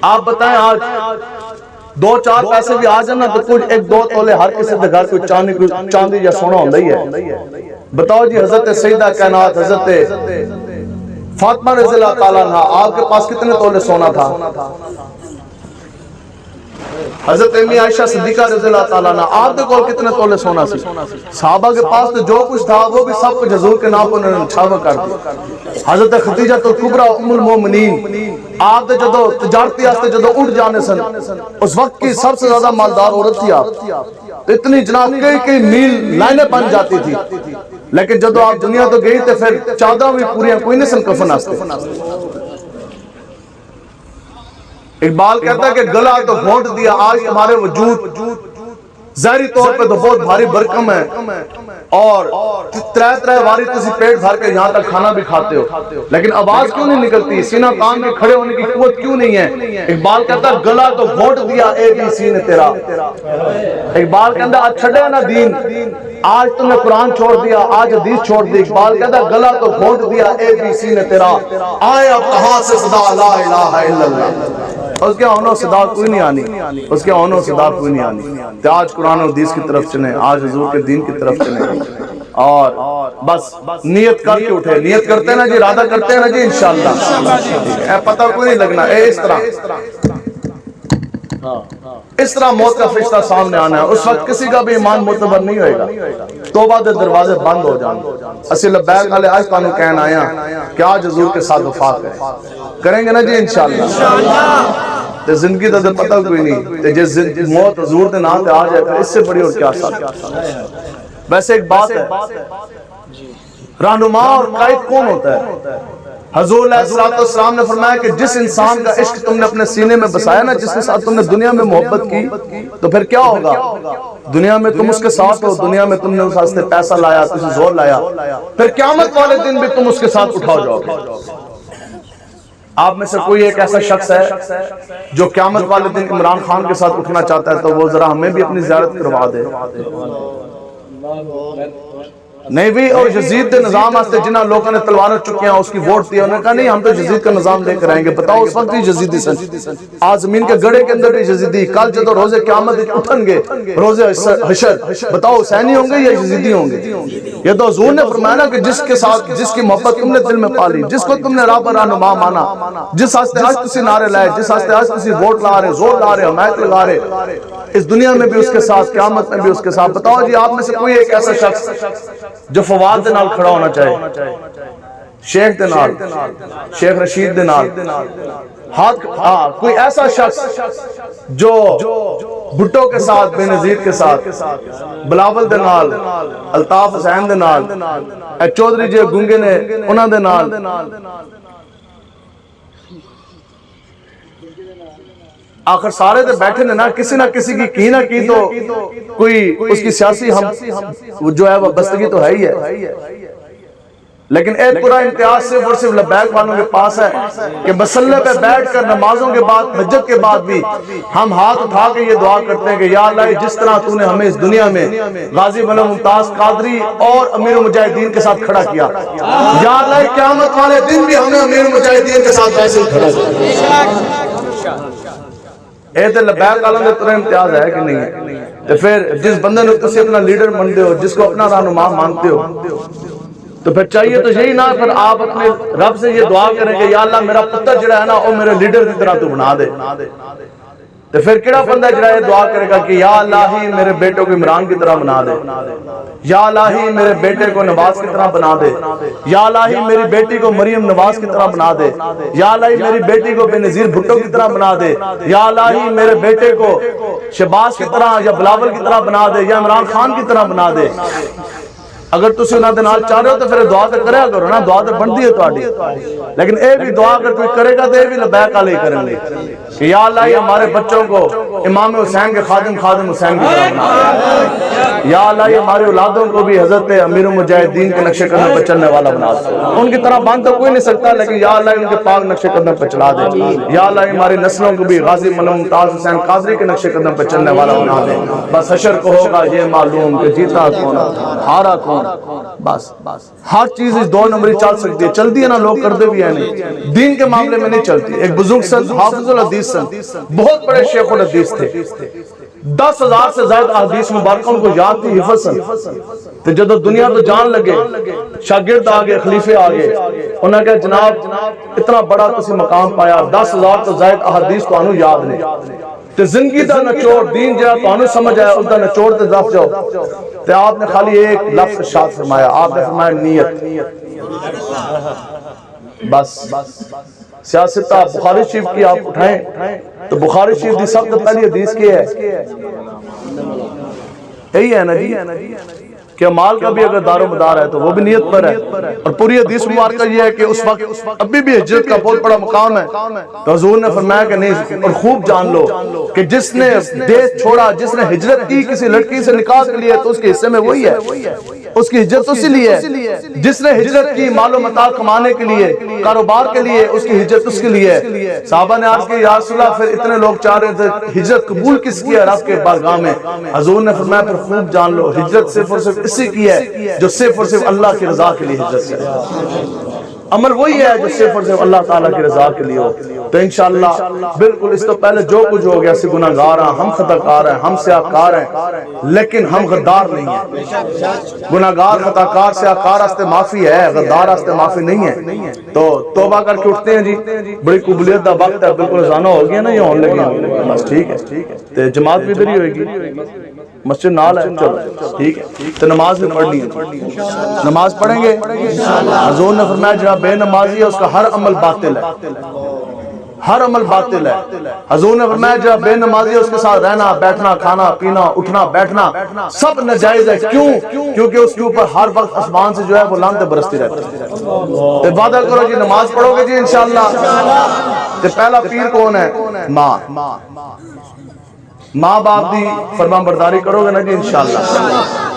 آپ بتائیں آج 2-4 پیسے بھی آ جانا تو کچھ 1-2 تولے ہر کسی دے گھر کوئی چاندی یا سونا ہوندہ ہی ہے. بتاؤ جی حضرت سیدہ کائنات حضرت فاطمہ رضی اللہ تعالیٰ عنہ آپ کے پاس کتنے تولے سونا تھا؟ حضرت امی عائشہ صدیقہ رضی اللہ تعالیٰ عنہ آپ دے کول کتنے تولے سونا سی؟ صحابہ کے پاس تو جو کچھ تھا وہ بھی سب کچھ حضور کے نام پر انہوں نے چھاوا کر دیا. حضرت خدیجہ الکبریٰ ام المومنین آپ دے جدو تجارتی آستے جدو اٹھ جانے سن, اس وقت کی سب سے زیادہ مالدار عورت تھی آپ. اتنی جناب کئی میل لائنیں بن جاتی تھی, لیکن جدو آپ دنیا تو گئی تھے پھر چادرہ بھی پوریاں کوئی نہیں سن کفن آستے. اقبال کہتا ہے کہ گلا تو گھونٹ دیا آج ہمارے وجود ظاہری طور پہ تو بہت بھاری برکم ہے, اور 3 واری تسی پیٹ بھر کے یہاں تک کھانا بھی کھاتے ہو, لیکن آواز کیوں نہیں نکلتی؟ سینہ کان میں کھڑے ہونے کی قوت کیوں نہیں ہے؟ اقبال کہتا ہے گلا تو گھونٹ دیا اے بی سی نے تیرا. اقبال کہتا ہے چھڑے نہ دین, آج تم نے قرآن چھوڑ دیا, آج حدیث چھوڑ دی. اقبال کہتا ہے گلا تو گھونٹ دیا اے بی سی نے تیرا, آئے اب کہاں سے صدا لا الہ الا اللہ. اس کے آنوں صدا کوئی نہیں آنی, اس کے آنوں صدا کوئی نہیں آنی. تو آج قرآن و حدیث کی طرف چلیں, آج حضور کے دین کی طرف چلیں, اور بس نیت کر کے اٹھے. نیت کرتے ہیں نا جی, ارادہ کرتے ہیں نا جی انشاءاللہ, اے پتہ کوئی نہیں لگنا. اے اس طرح موت کا فرشتہ سامنے آنا ہے. اس وقت کسی کا بھی ایمان معتبر نہیں ہوئے گا, توبہ دے دروازے بند ہو جانے. اسی لبیک علیہ آج تانوں کہنا آیا کہ آج حضور کے ساتھ وفات کریں گے نا جی انشاءاللہ. تے زندگی دا پتہ کوئی نہیں تے جس موت حضور دے نام تے آ جائے پھر اس سے بڑی اور کیا ساتھ. ویسے ایک بات ہے، رہنما اور قائد کون ہوتا ہے؟ حضور علیہ السلام نے فرمایا کہ جس انسان کا عشق تم نے اپنے سینے میں بسایا نا، جس کے ساتھ تم نے دنیا میں محبت کی، تو پھر کیا ہوگا؟ دنیا میں تم اس کے ساتھ ہو، دنیا میں تم نے اس واسطے پیسہ لایا، تجھے زور لایا، پھر قیامت والے دن بھی تم اس کے ساتھ اٹھاؤ جاؤ گے. آپ میں سے کوئی ایک ایسا شخص ہے جو قیامت والے دن عمران خان کے ساتھ اٹھنا چاہتا ہے تو وہ ذرا ہمیں بھی اپنی زیارت کروا دے. نہیں بھی، اور یزید کے نظام واسطے جنہاں لوگوں نے تلواریں چکی ہیں اس کی ووٹ دیا، انہوں نے کہا نہیں ہم تو یزید کا نظام لے کر آئیں گے. بتاؤ اس وقت ہی یزیدی سن، آج زمین کے گڑے کے اندر بھی یزیدی، کل جدو روز قیامت اٹھن گے روز حشر، بتاؤ حسینی ہوں گے یا یزیدی ہوں گے؟ یہ تو حضور نے فرمایا نا کہ جس کے ساتھ جس کی محبت تم نے دل میں پالی، جس کو تم نے راہ پر رہنما مانا، جس واسطے آج تسی نعرے لائے، جس واسطے آج تسی ووٹ لا رہے، زور لا رہے، حمایت لگا رہے، اس دنیا میں بھی اس کے ساتھ، قیامت میں بھی اس کے ساتھ. بتاؤ جی آپ میں سے کوئی ایک ایسا شخص جو فواد دے نال کھڑا ہونا چاہے، شیخ دے نال، شیخ رشید دے نال، کوئی ایسا شخص جو بھٹو کے ساتھ، بے نظیر کے ساتھ، بلاول دے نال، الطاف حسین دے نال، چودھری جی گنگے نے انہاں دے نال، آخر سارے دے بیٹھے نے نا، کسی نہ کسی کی نہ کی تو کوئی اس کی سیاسی ہم جو ہے وہ بستگی تو ہے ہی ہے. لیکن ایک پورا امتیاز صرف اور صرف لبیک والوں کے پاس ہے کہ مسلح پہ بیٹھ کر نمازوں کے بعد، حجت کے بعد بھی ہم ہاتھ اٹھا کے یہ دعا کرتے ہیں کہ یا اللہ جس طرح تو نے ہمیں اس دنیا میں غازی مولانا ممتاز قادری اور امیر المجاہدین کے ساتھ کھڑا کیا، یا اللہ قیامت والے دن بھی ہمیں امیر المجاہدین کے ساتھ ایسے ہی کھڑا کیا. اے تے لبیک والوں نے تمہیں امتیاز ہے کہ نہیں ہے؟ تو پھر جس بندے نے تسی اپنا لیڈر مانتے ہو، جس کو اپنا رہنما مانتے ہو، تو پھر چاہیے تو یہی نہ پھر آپ اپنے رب سے یہ دعا کریں کہ یا اللہ میرا پتر جڑا ہے نا وہ میرے لیڈر کی طرح تو بنا دے. تو پھر کیڑا بندہ جڑا یہ دعا کرے گا کہ یا اللہ ہی میرے بیٹوں کو عمران کی طرح بنا دے، یا اللہ ہی میرے بیٹے کو نواز کی طرح بنا دے، یا اللہ ہی میری بیٹی کو مریم نواز کی طرح بنا دے، یا اللہ ہی میری بیٹی کو بے نظیر بھٹو کی طرح بنا دے، یا اللہ ہی میرے بیٹے کو شہباز کی طرح یا بلاول کی طرح بنا دے، یا عمران خان کی طرح بنا دے. اگر تسی انہاں دے نال چاہ رہے ہو تو پھر دعا تے کریا کرو نا، دعا تے بنتی ہے تہاڈی. لیکن اے بھی دعا اگر کوئی کرے گا تو اے بھی لبیک علیہ کریں گے کہ یا اللہ یہ ہمارے بچوں کو امام حسین کے خادم حسین کی طرح بنا دے، یا اللہ یہ ہماری اولادوں کو بھی حضرت امیر المجاہدین کے نقش قدم پر چلنے والا بنا دے. ان کی طرح باندھ تو کوئی نہیں سکتا، لیکن یا اللہ ان کے پاک نقش قدم پر چلا دے. یا اللہ ہماری نسلوں کو بھی غازی مولانا ممتاز حسین قادری کے نقش قدم پر چلنے والا بنا دے. بس حشر کو ہوگا یہ معلوم کہ جیتا کون ہارا کون. بس ہر چیز اس دو نمبری چل سکتی ہے، چلتی ہے نا، لوگ کرتے بھی ہیں نہیں، دین کے معاملے میں نہیں چلتی. ایک بزرگ سن حافظ الحدیث سن، بہت بڑے شیخ الحدیث تھے، 10,000 سے زائد احادیث مبارکہ ان کو یاد تھی، حفظ سن. تو جب دنیا تو جان لگے، شاگرد آگے، خلیفے آگے، انہوں نے کہا جناب اتنا بڑا تسی مقام پایا، 10,000 سے زائد احادیث تو انہوں یاد نہیں. تو زندگی دا نچوڑ، دین جہاں تو انہوں سمجھ آیا، اس دا نچوڑ تے دس جاؤ. تو آپ نے خالی ایک لفظ ارشاد فرمایا، آپ نے فرمایا نیت. بس سیاستہ بخاری شریف کی آپ اٹھائیں تو بخاری شریف دی سب سے پہلی حدیث کی ہے، یہی ہے نا جی کہ مال کا بھی اگر دار و مدار ہے تو وہ بھی نیت پر ہے. اور پوری حدیث مبارکہ یہ ہے کہ اس وقت ابھی بھی ہجرت کا بہت بڑا مقام ہے. تو حضور نے فرمایا کہ نہیں، اور خوب جان لو کہ جس نے دیش چھوڑا، جس نے ہجرت کی کسی لڑکی سے نکاح کے لیے تو اس کے حصے میں وہی ہے، اس کی ہجرت اسی لیے ہے. جس نے ہجرت کی مال و متاع کمانے کے لیے، کاروبار کے لیے، اس کی ہجرت اس کے لیے ہے. صحابہ نے عرض کی یا رسول اللہ پھر اتنے لوگ چاہ رہے تھے ہجرت قبول کس کی ہے رب کے بارگاہ میں؟ حضور نے فرمایا پھر خوب جان لو ہجرت صرف اور صرف اسی کی ہے جو صرف اور صرف اللہ کی رضا کے لیے ہجرت کرے. عمل وہی ہے جو صرف اور صرف اللہ تعالیٰ کی رضا کے لیے ہو. تو انشاءاللہ بالکل اس تو پہلے جو کچھ ہو گیا سی گناہگار ہیں، ہم خطاکار ہیں، ہم سیاکار ہیں، لیکن ہم غدار نہیں ہیں. گناہگار خطاکار سیاکار ہستے معافی ہے، غدار ہستے معافی نہیں ہے. تو توبہ کر کے اٹھتے ہیں جی، بڑی قبولیت دا وقت ہے، بالکل اذانہ ہو گیا نا، یہ ہونے لگی بس ٹھیک ہے. تو جماعت بھی ادھر ہی ہوئے گی، مسجد نال ہے، چلو ٹھیک ہے. تو نماز بھی پڑھنی ہے، نماز پڑھیں گے. حضور نے فرمایا جہاں بے نمازی ہے اس کا ہر عمل باطل ہے، ہر عمل باطل ہے. حضور نے فرمایا جو بے نمازی ہے اس کے ساتھ رہنا بیٹھنا کھانا پینا اٹھنا بیٹھنا سب ناجائز ہے. کیوں؟ کیونکہ اس کے اوپر ہر وقت آسمان سے جو ہے وہ لعنتیں برستی رہتی ہیں. تو وعدہ کرو جی نماز پڑھو گے جی انشاءاللہ. تو پہلا پیر کون ہے؟ ماں. ماں باپ دی فرمان برداری کرو گے نا جی انشاءاللہ.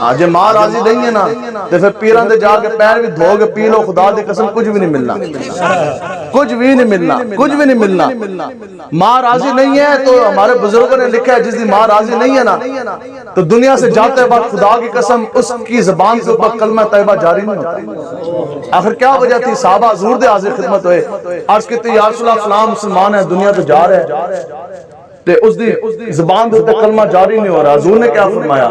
آج ماں راضی نہیں ہے نا تو پھر پیران دے جا کے پیر بھی دھو کے پی لو خدا دی قسم کچھ بھی نہیں ملنا. کچھ بھی نہیں ملنا. کچھ بھی نہیں ملنا. ماں راضی نہیں ہے تو ہمارے بزرگوں نے لکھا ہے جس دی ماں راضی نہیں ہے نا تو دنیا سے جاتے بعد خدا کی قسم اس کی زبان کے اوپر کلمہ طیبہ جاری نہیں ہوتا. آخر کیا وجہ تھی؟ صحابہ حضور دے حاضر خدمت ہوئے عرض کیتے یا رسول اللہ فلاں مسلمان ہے دنیا تو جا رہا ہے تے اس دی زبان دے کلمہ جاری نہیں ہو رہا. حضور نے کیا فرمایا؟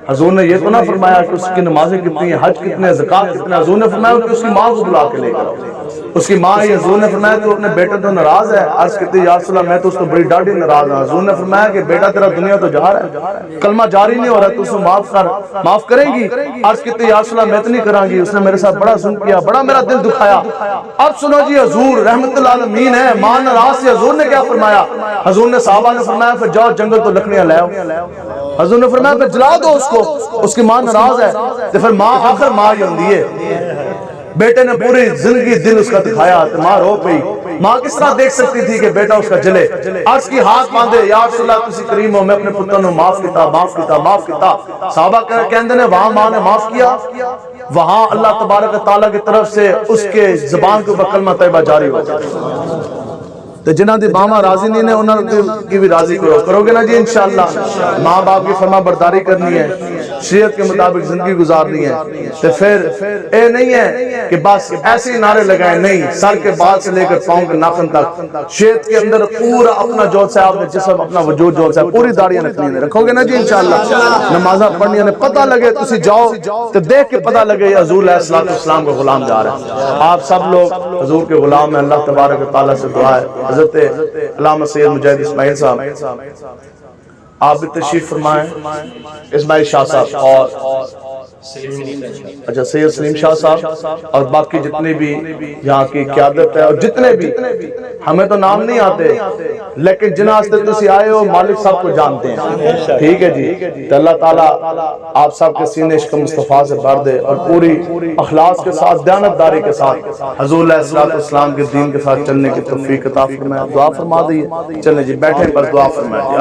حضور نے یہ تو نہ فرمایا کہ اس کی نمازیں کتنی ہیں حج کتنے زکات کتنے. حضور نے فرمایا کہ اس کی ماں کو بلا کے لے کر اس کی ماں ہے. حضور نے فرمایا کہ اپنے بیٹے تو ناراض ہے. عرض کیتے یا رسول اللہ میں تو اس کو بڑی ڈاڈی ناراض ہوں. حضور نے فرمایا کہ بیٹا تیرا دنیا تو جا رہا ہے کلمہ جاری نہیں ہو رہا تو اس کو معاف کر. معاف کریں گی؟ عرض کیتے یا رسول اللہ میں تو نہیں کراں گی اس نے میرے ساتھ بڑا ظلم کیا بڑا میرا دل دکھایا. اب سنو جی حضور رحمت اللہ عالمین ہے ماں ناراض سے. حضور نے کیا فرمایا؟ حضور نے صحابہ نے فرمایا پھر جاؤ جنگل تو لکڑیاں لے آؤ. حضور نے فرمایا پھر جلا دو اس کو. اس کی ماں ناراض ہے تو پھر ماں آخر ماں ہی ہوندی ہے. بیٹے نے پوری زندگی دل اس کا دکھایا تو ماں رو پئی. ماں کس طرح دیکھ سکتی تھی کہ بیٹا اس کا جلے؟ عرض کی ہاتھ باندھے یا رسول اللہ تسی کریم ہو میں اپنے پتر نے معاف کیتا معاف کیتا معاف کیتا. صحابہ کہندے نے وہاں ماں نے معاف کیا وہاں اللہ تبارک و تعالیٰ کی طرف سے اس کے زبان کے اوپر کلمہ طیبہ جاری ہو جائے. تو جنہ دی ماما راضی نہیں نے انہوں کی بھی راضی کرو گے نا جی انشاءاللہ. ماں باپ کی فرما برداری کرنی ہے شریعت کے مطابق زندگی گزارنی ہے. تو پھر اے نہیں ہے کہ بس ایسے ہی نعرے لگائیں. نہیں سر کے بال سے لے کر پاؤں کے ناخن تک شریعت کے اندر پورا اپنا جو ہے اپنے جسم اپنا وجود جو ہے پوری داڑیاں رکھنی ہے. رکھو گے نا جی انشاءاللہ. نمازاں پڑھنی ہے پتہ لگے تسی جاؤ تو دیکھ کے پتہ لگے حضور علیہ الصلوۃ والسلام کا غلام جا رہا ہے. آپ سب لوگ حضور کے غلام ہیں. اللہ تبارک و تعالیٰ سے دعا ہے حضرت علامہ سید مجاہد اسماعیل صاحب آپ بھی تشریف فرمائیں. اسماعیل شاہ صاحب اور اچھا سید سلیم شاہ صاحب اور باقی جتنے بھی یہاں کی قیادت ہے اور جتنے بھی ہمیں تو نام نہیں آتے لیکن جنہاں سے تسی آئے ہو مالک صاحب کو جانتے ہیں. ٹھیک ہے جی. تو اللہ تعالیٰ آپ صاحب کے سینے عشق مصطفیٰ سے بھر دے اور پوری اخلاص کے ساتھ دیانتداری کے ساتھ حضور علیہ الصلوۃ والسلام کے دین کے ساتھ چلنے کی توفیق عطا فرمائے. دعا فرما دیئے. چلیں جی بیٹھیں پر دعا فرمائے.